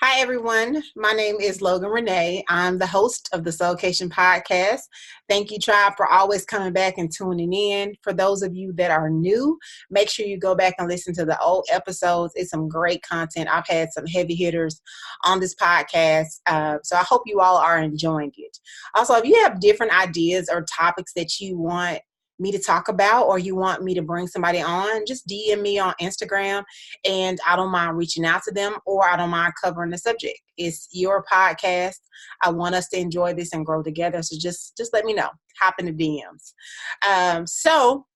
Hi, everyone. My name is Logan Renee. I'm the host of the Soulkation Podcast. Thank you, Tribe, for always coming back and tuning in. For those of you that are new, make sure you go back and listen to the old episodes. It's some great content. I've had some heavy hitters on this podcast. So I hope you all are enjoying it. Also, if you have different ideas or topics that you want me to talk about or you want me to bring somebody on, just DM me on Instagram and I don't mind reaching out to them or I don't mind covering the subject. It's your podcast. I want us to enjoy this and grow together. So just let me know. Hop in the DMs. So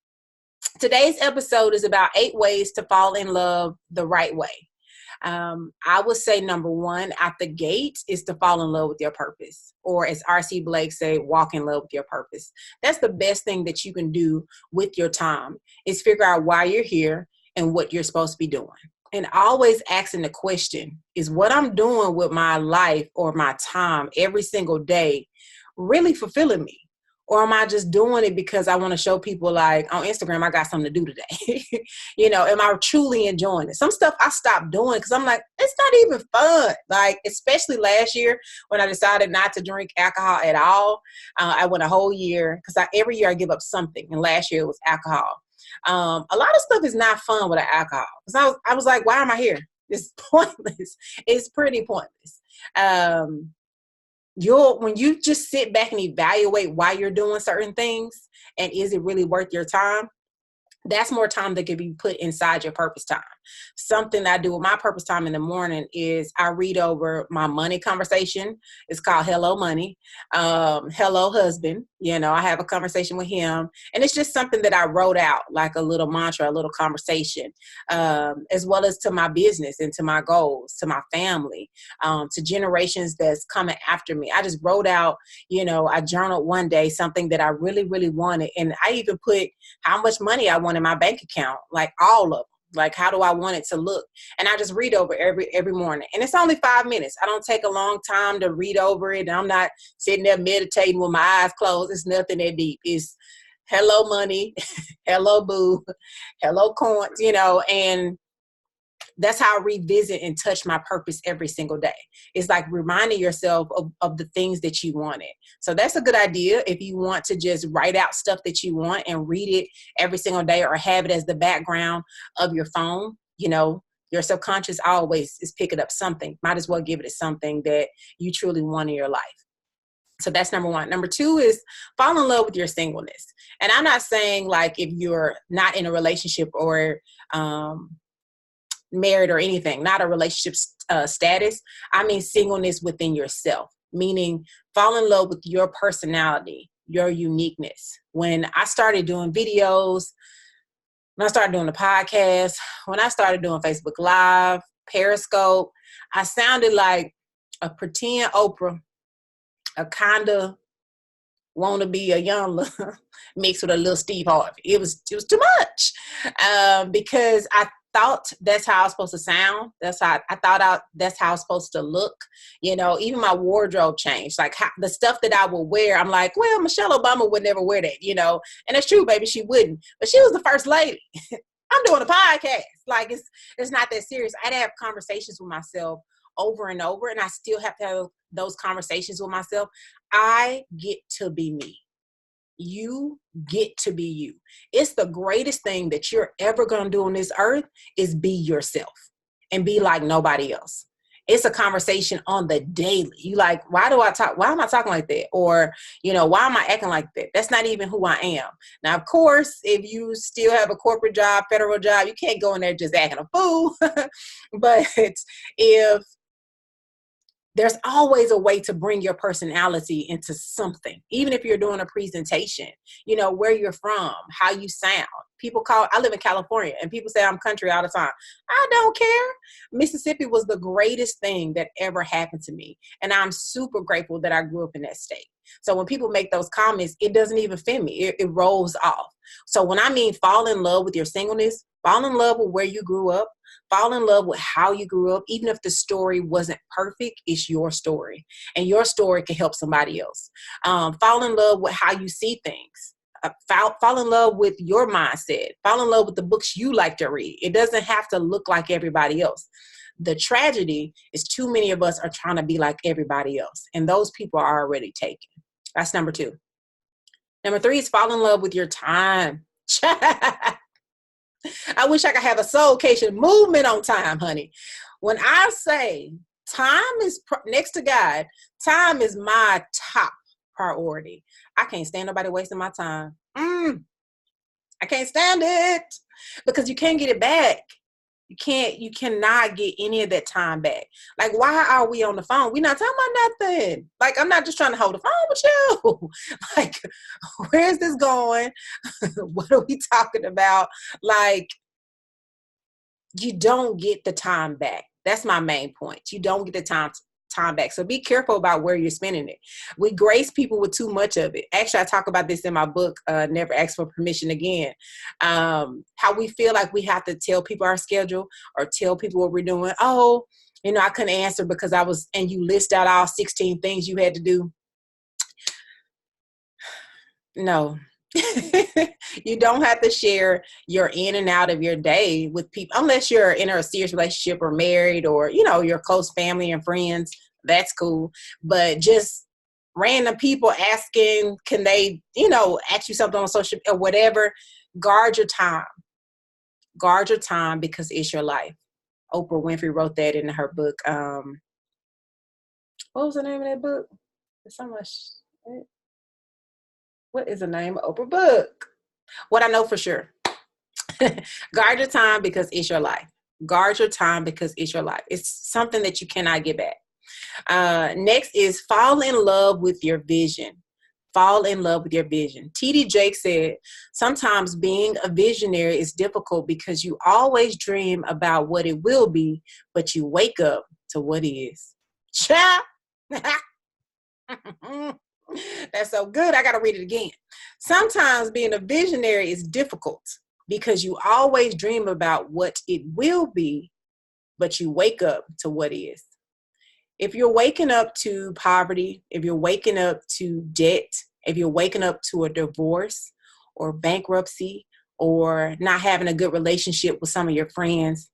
today's episode is about 8 ways to fall in love the right way. I would say number one at the gate is to fall in love with your purpose, or as R.C. Blake say, walk in love with your purpose. That's the best thing that you can do with your time is figure out why you're here and what you're supposed to be doing. And always asking the question, is what I'm doing with my life or my time every single day really fulfilling me? Or am I just doing it because I want to show people like on Instagram, I got something to do today? Am I truly enjoying it? Some stuff I stopped doing because I'm like, it's not even fun. Like, especially last year when I decided not to drink alcohol at all. I went a whole year because every year I give up something. And last year it was alcohol. A lot of stuff is not fun with alcohol. Because I was like, why am I here? It's pointless. It's pretty pointless. When you just sit back and evaluate why you're doing certain things and is it really worth your time, that's more time that could be put inside your purpose time. Something I do with my purpose time in the morning is I read over my money conversation. It's called Hello Money. Hello Husband. I have a conversation with him. And it's just something that I wrote out, like a little mantra, a little conversation, as well as to my business and to my goals, to my family, to generations that's coming after me. I just wrote out, I journaled one day something that I really, really wanted. And I even put how much money I want in my bank account, like all of them. Like, how do I want it to look? And I just read over every morning. And it's only 5 minutes. I don't take a long time to read over it. I'm not sitting there meditating with my eyes closed. It's nothing that deep. It's hello money, hello boo, hello coins, and that's how I revisit and touch my purpose every single day. It's like reminding yourself of the things that you wanted. So that's a good idea if you want to just write out stuff that you want and read it every single day or have it as the background of your phone. Your subconscious always is picking up something. Might as well give it something that you truly want in your life. So that's number one. Number two is fall in love with your singleness. And I'm not saying like if you're not in a relationship or married or anything, not a relationship status. I mean singleness within yourself, meaning fall in love with your personality, your uniqueness. When I started doing videos, when I started doing the podcast, when I started doing Facebook Live, Periscope, I sounded like a pretend Oprah, a kind of want to be a young mixed with a little Steve Harvey. It was too much because I thought that's how I was supposed to sound. That's how that's how I was supposed to look. Even my wardrobe changed. Like the stuff that I would wear, I'm like, well, Michelle Obama would never wear that, and that's true, baby, she wouldn't. But she was the first lady. I'm doing a podcast. Like it's not that serious. I had to have conversations with myself over and over, and I still have to have those conversations with myself. I get to be me. You get to be you. It's the greatest thing that you're ever going to do on this earth is be yourself and be like nobody else. It's a conversation on the daily. You like, why am I talking like that? Or, why am I acting like that? That's not even who I am. Now, of course, if you still have a corporate job, federal job, you can't go in there just acting a fool. But if there's always a way to bring your personality into something, even if you're doing a presentation, where you're from, how you sound. I live in California and people say I'm country all the time. I don't care. Mississippi was the greatest thing that ever happened to me. And I'm super grateful that I grew up in that state. So when people make those comments, it doesn't even offend me. It rolls off. So when I mean fall in love with your singleness, fall in love with where you grew up, fall in love with how you grew up. Even if the story wasn't perfect, it's your story. And your story can help somebody else. Fall in love with how you see things. Fall in love with your mindset. Fall in love with the books you like to read. It doesn't have to look like everybody else. The tragedy is too many of us are trying to be like everybody else, and those people are already taken. That's number 2. Number 3 is fall in love with your time. I wish I could have a Soulkation movement on time, honey. When I say time is next to God, time is my top priority. I can't stand nobody wasting my time. I can't stand it, because you can't get it back. You cannot get any of that time back. Like, why are we on the phone? We're not talking about nothing. Like, I'm not just trying to hold the phone with you. Like, where's this going? What are we talking about? Like, you don't get the time back. That's my main point. You don't get the time back. So be careful about where you're spending it. We grace people with too much of it. Actually, I talk about this in my book, Never Ask for Permission Again. How we feel like we have to tell people our schedule or tell people what we're doing. Oh, I couldn't answer because and you list out all 16 things you had to do. No. You don't have to share your in and out of your day with people unless you're in a serious relationship or married or, your close family and friends. That's cool. But just random people asking, can they, ask you something on social or whatever, guard your time. Guard your time because it's your life. Oprah Winfrey wrote that in her book. What was the name of that book? There's so much. What is the name of Oprah book? What I know for sure. Guard your time because it's your life. Guard your time because it's your life. It's something that you cannot get back. Next is fall in love with your vision. Fall in love with your vision. T.D. Jakes said, sometimes being a visionary is difficult because you always dream about what it will be, but you wake up to what is. Cha! That's so good. I got to read it again. Sometimes being a visionary is difficult because you always dream about what it will be, but you wake up to what is. If you're waking up to poverty, if you're waking up to debt, if you're waking up to a divorce or bankruptcy or not having a good relationship with some of your friends,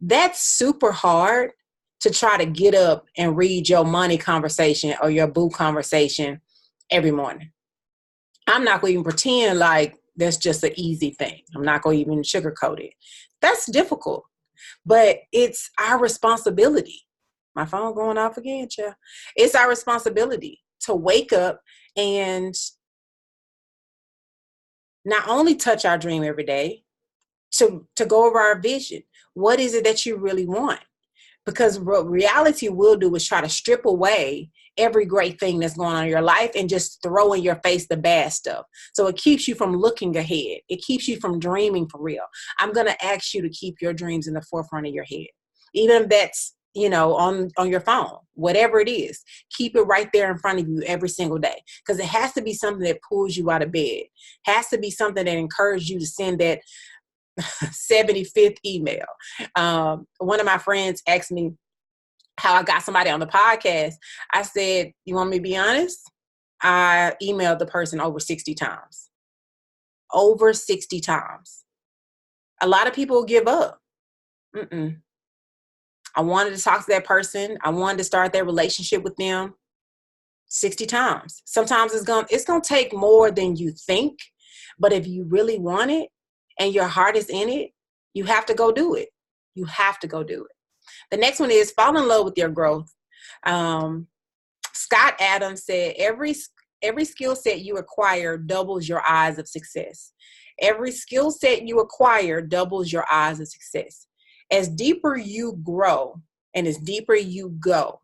that's super hard to try to get up and read your money conversation or your boo conversation every morning. I'm not going to even pretend like that's just an easy thing. I'm not going to even sugarcoat it. That's difficult, but it's our responsibility. My phone going off again, child. It's our responsibility to wake up and not only touch our dream every day, to go over our vision. What is it that you really want? Because what reality will do is try to strip away every great thing that's going on in your life and just throw in your face the bad stuff. So it keeps you from looking ahead. It keeps you from dreaming for real. I'm going to ask you to keep your dreams in the forefront of your head. Even if that's, on your phone, whatever it is, keep it right there in front of you every single day. Because it has to be something that pulls you out of bed. Has to be something that encourages you to send that 75th email. One of my friends asked me how I got somebody on the podcast. I said, you want me to be honest? I emailed the person over 60 times. Over 60 times. A lot of people give up. I wanted to talk to that person. I wanted to start that relationship with them 60 times. Sometimes it's going to take more than you think. But if you really want it and your heart is in it, you have to go do it. You have to go do it. The next one is fall in love with your growth. Scott Adams said, every skill set you acquire doubles your odds of success. Every skill set you acquire doubles your odds of success. As deeper you grow and as deeper you go,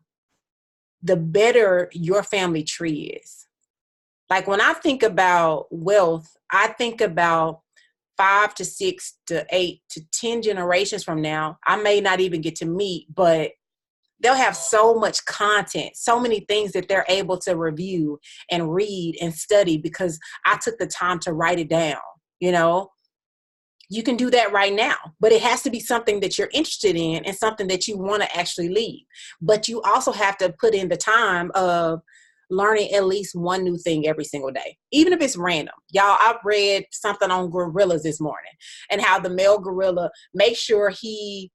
the better your family tree is. Like when I think about wealth, I think about 5 to 6 to 8 to 10 generations from now. I may not even get to meet, but they'll have so much content, so many things that they're able to review and read and study because I took the time to write it down. You can do that right now, but it has to be something that you're interested in and something that you want to actually leave. But you also have to put in the time of learning at least one new thing every single day, even if it's random. Y'all, I've read something on gorillas this morning and how the male gorilla makes sure he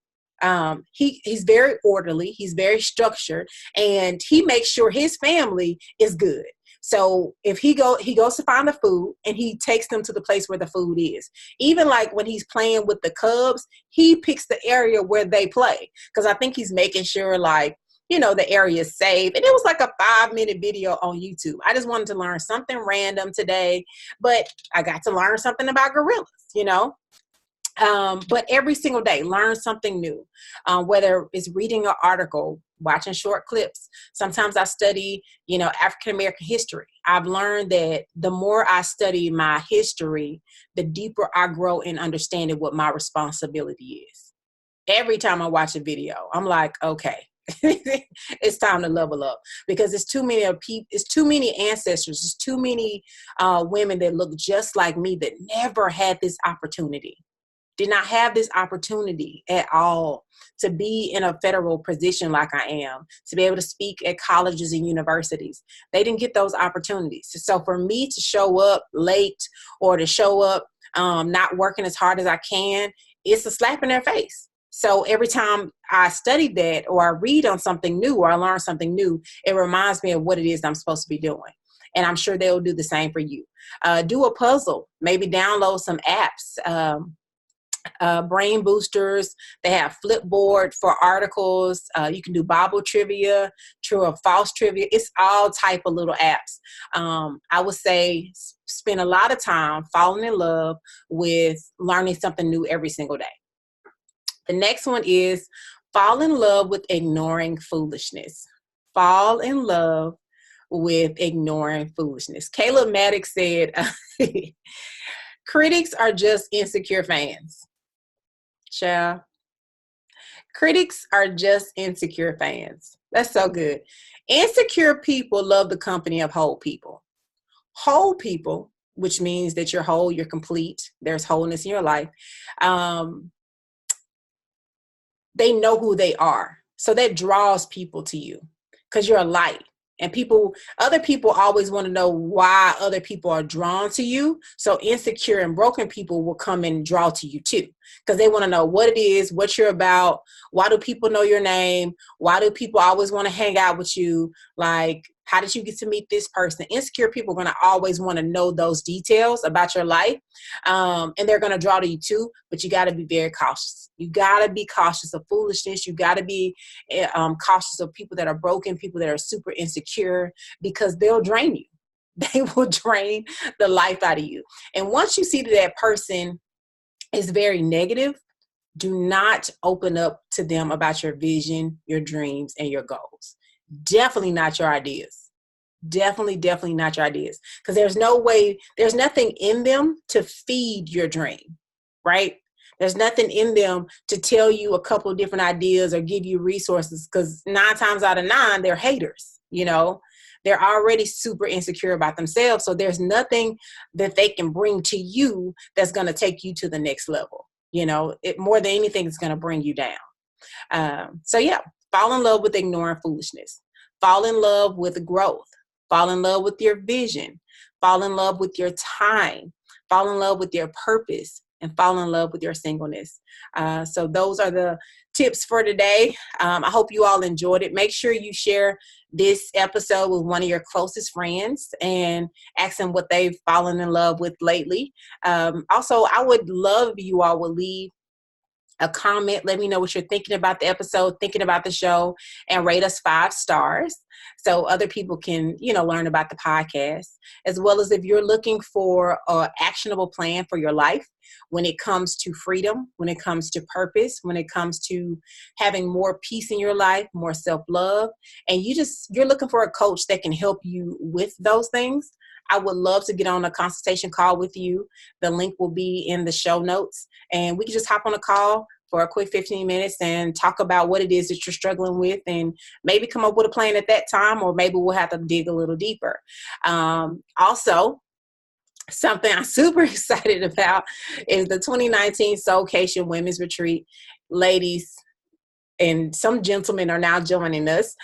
He's very orderly, he's very structured, and he makes sure his family is good. So if he goes to find the food and he takes them to the place where the food is. Even like when he's playing with the Cubs, he picks the area where they play. Because I think he's making sure like, the area is safe. And it was like a 5-minute video on YouTube. I just wanted to learn something random today, but I got to learn something about gorillas. But every single day, learn something new, whether it's reading an article, watching short clips. Sometimes I study, African-American history. I've learned that the more I study my history, the deeper I grow in understanding what my responsibility is. Every time I watch a video, I'm like, okay, it's time to level up, because it's too many people, it's too many ancestors, it's too many women that look just like me that never had this opportunity. Did not have this opportunity at all to be in a federal position like I am, to be able to speak at colleges and universities. They didn't get those opportunities. So for me to show up late or to show up not working as hard as I can, it's a slap in their face. So every time I study that or I read on something new or I learn something new, it reminds me of what it is I'm supposed to be doing. And I'm sure they'll do the same for you. Do a puzzle, maybe download some apps. Brain boosters. They have Flipboard for articles. You can do Bible trivia, true or false trivia. It's all type of little apps. I would say spend a lot of time falling in love with learning something new every single day. The next one is fall in love with ignoring foolishness. Fall in love with ignoring foolishness. Caleb Maddox said, critics are just insecure fans. Child. Critics are just insecure fans. That's so good. Insecure people love the company of whole people. Whole people, which means that you're whole, you're complete, there's wholeness in your life. They know who they are. So that draws people to you because you're a light. And other people always want to know why other people are drawn to you. So insecure and broken people will come and draw to you too, because they want to know what it is, what you're about. Why do people know your name? Why do people always want to hang out with you? Like, how did you get to meet this person? Insecure people are going to always want to know those details about your life. And they're going to draw to you too, but you got to be very cautious. You got to be cautious of foolishness. You got to be cautious of people that are broken, people that are super insecure, because they'll drain you. They will drain the life out of you. And once you see that person is very negative, do not open up to them about your vision, your dreams, and your goals. Definitely not your ideas. Definitely not your ideas. Because there's nothing in them to feed your dream, right? There's nothing in them to tell you a couple of different ideas or give you resources, because 9 times out of 9, they're haters, They're already super insecure about themselves. So there's nothing that they can bring to you that's going to take you to the next level. It more than anything is going to bring you down. Fall in love with ignoring foolishness. Fall in love with growth. Fall in love with your vision. Fall in love with your time. Fall in love with your purpose. And fall in love with your singleness. So those are the tips for today. I hope you all enjoyed it. Make sure you share this episode with one of your closest friends and ask them what they've fallen in love with lately. Also, I would love if you all would leave a comment. Let me know what you're thinking about the episode, thinking about the show, and rate us 5 stars so other people can, learn about the podcast, as well as if you're looking for an actionable plan for your life when it comes to freedom, when it comes to purpose, when it comes to having more peace in your life, more self-love, and you're looking for a coach that can help you with those things. I would love to get on a consultation call with you. The link will be in the show notes, and we can just hop on a call for a quick 15 minutes and talk about what it is that you're struggling with, and maybe come up with a plan at that time, or maybe we'll have to dig a little deeper. Also, something I'm super excited about is the 2019 Soulkation Women's Retreat. Ladies and some gentlemen are now joining us.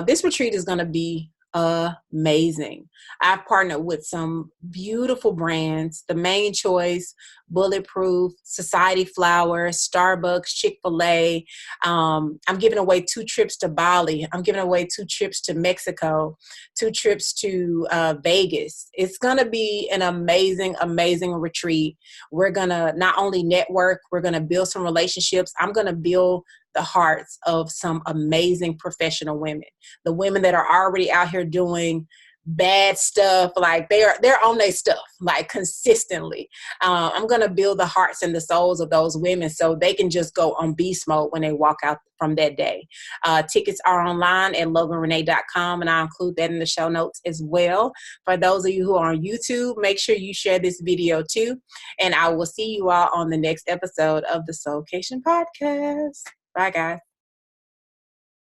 This retreat is going to be amazing. I've partnered with some beautiful brands. The main choice Bulletproof, Society Flowers, Starbucks, Chick-fil-A. I'm giving away 2 trips to Bali. I'm giving away 2 trips to Mexico, 2 trips to Vegas. It's going to be an amazing, amazing retreat. We're going to not only network, we're going to build some relationships. I'm going to build the hearts of some amazing professional women, the women that are already out here doing bad stuff, like they're on their stuff, like consistently. I'm going to build the hearts and the souls of those women so they can just go on beast mode when they walk out from that day. Tickets are online at loganrenee.com, and I'll include that in the show notes as well. For those of you who are on YouTube, make sure you share this video too, and I will see you all on the next episode of the Soulkation Podcast. Bye, guys.